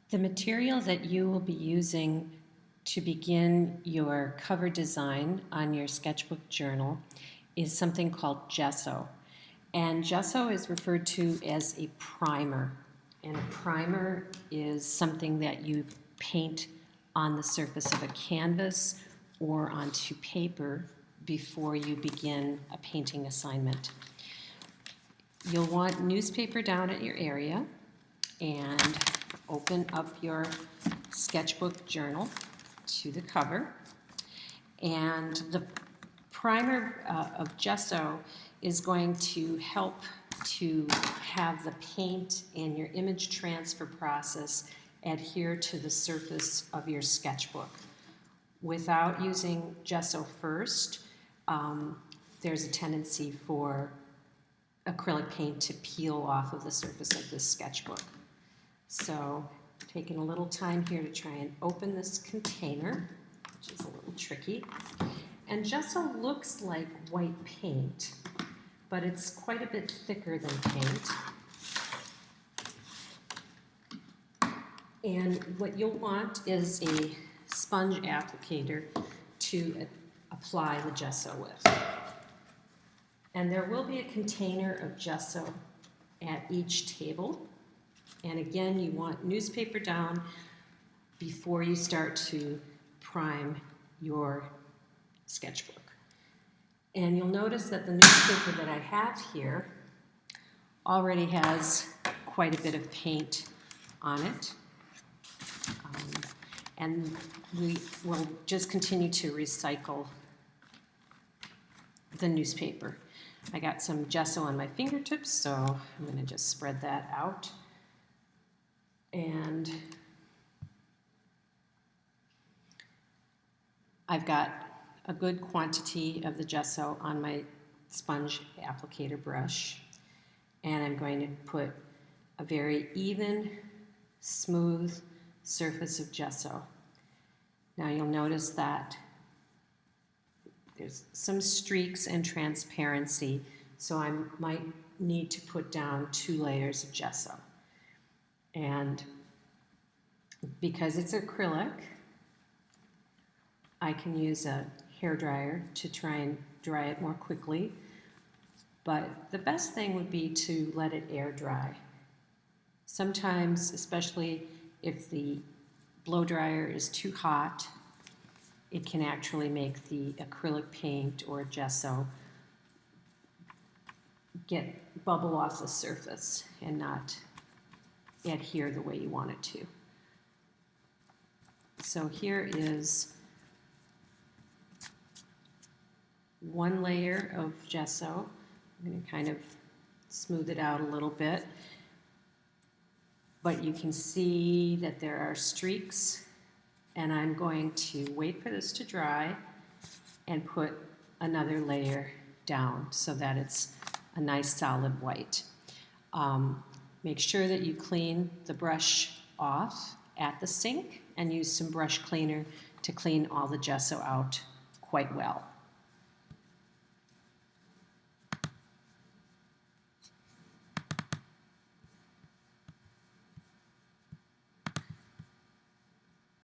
The material that you will be using to begin your cover design on your sketchbook journal is something called gesso. And gesso is referred to as a primer. And a primer is something that you paint on the surface of a canvas or onto paper before you begin a painting assignment. You'll want newspaper down at your area and open up your sketchbook journal to the cover. And the primer of gesso is going to help to have the paint and your image transfer process adhere to the surface of your sketchbook. Without using gesso first, there's a tendency for acrylic paint to peel off of the surface of this sketchbook. So taking a little time here to try and open this container, which is a little tricky. And gesso looks like white paint, but it's quite a bit thicker than paint. And what you'll want is a sponge applicator to apply the gesso with. And there will be a container of gesso at each table. And again, you want newspaper down before you start to prime your sketchbook. And you'll notice that the newspaper that I have here already has quite a bit of paint on it. And we will just continue to recycle the newspaper. I got some gesso on my fingertips, so I'm going to just spread that out. And I've got a good quantity of the gesso on my sponge applicator brush. And I'm going to put a very even, smooth surface of gesso. Now you'll notice that there's some streaks and transparency, so I might need to put down 2 layers of gesso. And because it's acrylic, I can use a hairdryer to try and dry it more quickly, but the best thing would be to let it air dry. Sometimes, especially if the blow dryer is too hot, it can actually make the acrylic paint or gesso bubble off the surface and not adhere the way you want it to. So here is 1 layer of gesso. I'm going to kind of smooth it out a little bit, but you can see that there are streaks, and I'm going to wait for this to dry and put another layer down so that it's a nice solid white. Make sure that you clean the brush off at the sink and use some brush cleaner to clean all the gesso out quite well.